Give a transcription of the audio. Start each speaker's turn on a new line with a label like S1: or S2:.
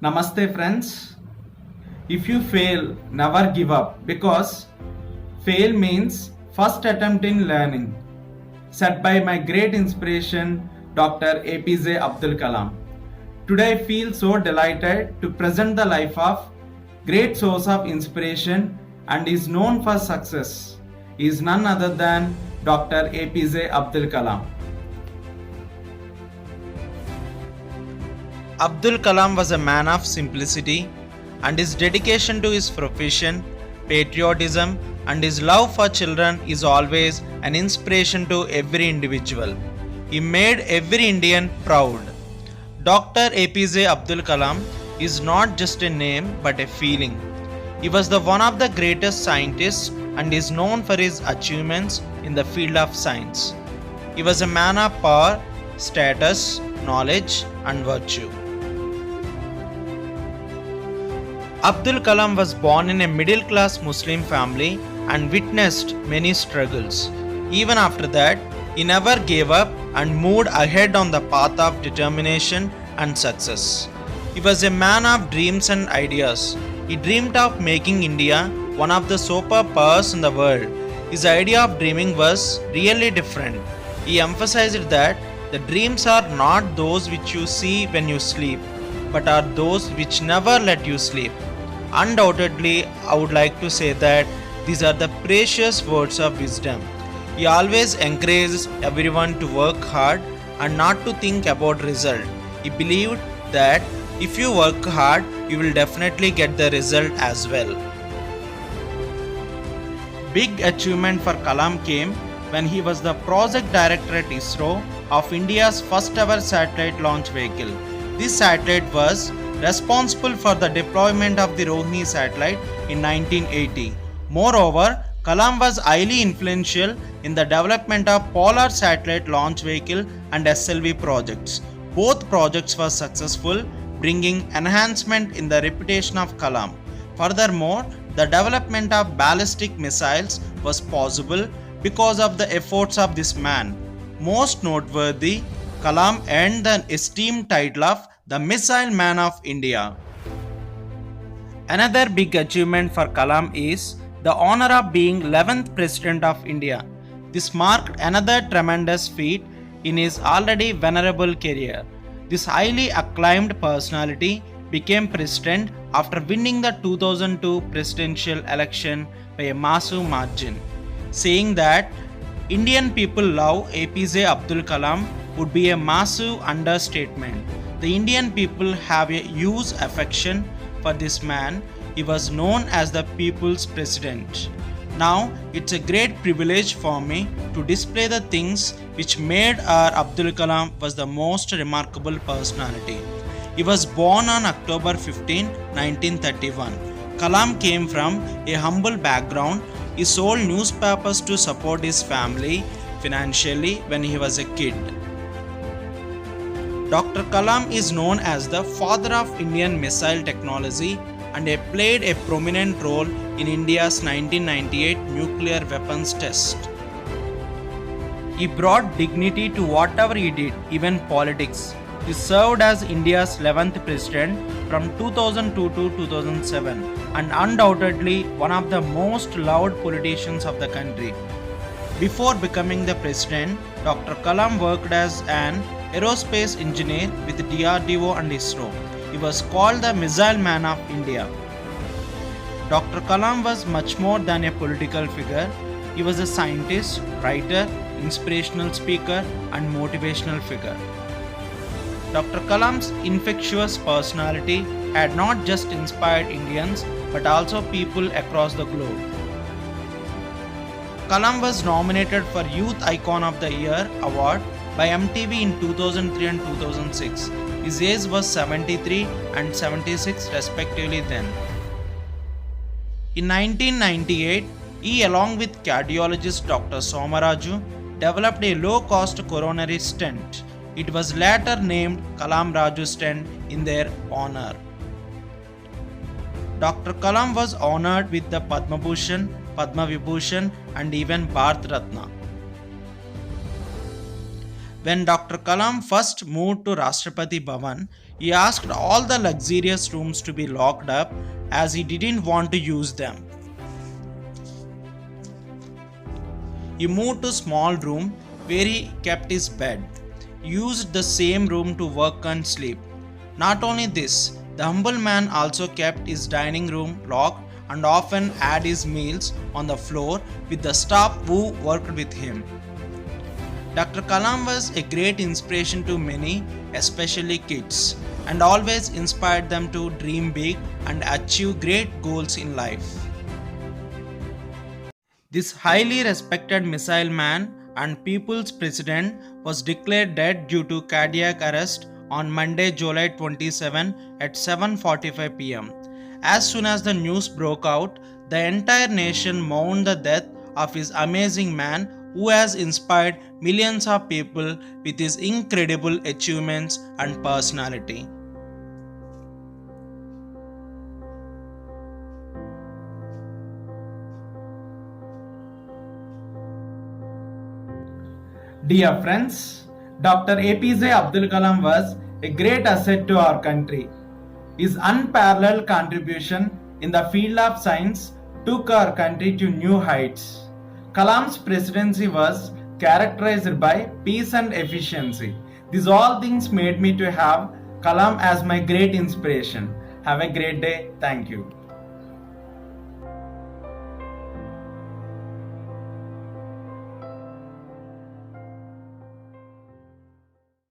S1: Namaste, friends. If you fail, never give up because fail means first attempt in learning. Said by my great inspiration, Dr. APJ Abdul Kalam. Today, I feel so delighted to present the life of great source of inspiration and is known for success. He is none other than Dr. APJ Abdul Kalam.
S2: Abdul Kalam was a man of simplicity, and his dedication to his profession, patriotism, and his love for children is always an inspiration to every individual. He made every Indian proud. Dr. APJ Abdul Kalam is not just a name but a feeling. He was the one of the greatest scientists and is known for his achievements in the field of science. He was a man of power, status, knowledge, and virtue. Abdul Kalam was born in a middle class Muslim family and witnessed many struggles. Even after that, he never gave up and moved ahead on the path of determination and success. He was a man of dreams and ideas. He dreamed of making India one of the superpowers in the world. His idea of dreaming was really different. He emphasized that the dreams are not those which you see when you sleep, but are those which never let you sleep. Undoubtedly, I would like to say that these are the precious words of wisdom. He always encourages everyone to work hard and not to think about result. He believed that if you work hard, you will definitely get the result as well. Big achievement for Kalam came when he was the project director at ISRO of India's first ever satellite launch vehicle. This satellite was responsible for the deployment of the Rohini satellite in 1980. Moreover, Kalam was highly influential in the development of Polar Satellite Launch Vehicle and SLV projects. Both projects were successful, bringing enhancement in the reputation of Kalam. Furthermore, the development of ballistic missiles was possible because of the efforts of this man. Most noteworthy, Kalam earned the esteemed title of the Missile Man of India. Another big achievement for Kalam is the honor of being 11th President of India. This marked another tremendous feat in his already venerable career. This highly acclaimed personality became president after winning the 2002 presidential election by a massive margin. Saying that Indian people love APJ Abdul Kalam would be a massive understatement. The Indian people have a huge affection for this man. He was known as the people's president. Now, it's a great privilege for me to display the things which made our Abdul Kalam was the most remarkable personality. He was born on October 15, 1931. Kalam came from a humble background. He sold newspapers to support his family financially when he was a kid. Dr. Kalam is known as the father of Indian missile technology and he played a prominent role in India's 1998 nuclear weapons test. He brought dignity to whatever he did, even politics. He served as India's 11th president from 2002 to 2007 and undoubtedly one of the most loved politicians of the country. Before becoming the president, Dr. Kalam worked as an aerospace engineer with DRDO and ISRO. He was called the Missile Man of India. Dr. Kalam was much more than a political figure. He was a scientist, writer, inspirational speaker, and motivational figure. Dr. Kalam's infectious personality had not just inspired Indians but also people across the globe. Kalam was nominated for Youth Icon of the Year award by MTV in 2003 and 2006. His age was 73 and 76 respectively then. In 1998, he along with cardiologist Dr. Somaraju developed a low-cost coronary stent. It was later named Kalam Raju stent in their honor. Dr. Kalam was honored with the Padma Bhushan, Padma Vibhushan and even Bharat Ratna. When Dr. Kalam first moved to Rashtrapati Bhavan, he asked all the luxurious rooms to be locked up as he didn't want to use them. He moved to a small room where he kept his bed. He used the same room to work and sleep. Not only this, the humble man also kept his dining room locked and often had his meals on the floor with the staff who worked with him. Dr. Kalam was a great inspiration to many, especially kids, and always inspired them to dream big and achieve great goals in life. This highly respected missile man and people's president was declared dead due to cardiac arrest on Monday, July 27 at 7:45 pm. As soon as the news broke out, the entire nation mourned the death of his amazing man who has inspired millions of people with his incredible achievements and personality.
S1: Dear friends, Dr. APJ Abdul Kalam was a great asset to our country. His unparalleled contribution in the field of science took our country to new heights. Kalam's presidency was characterized by peace and efficiency. These all things made me to have Kalam as my great inspiration. Have a great day. Thank you.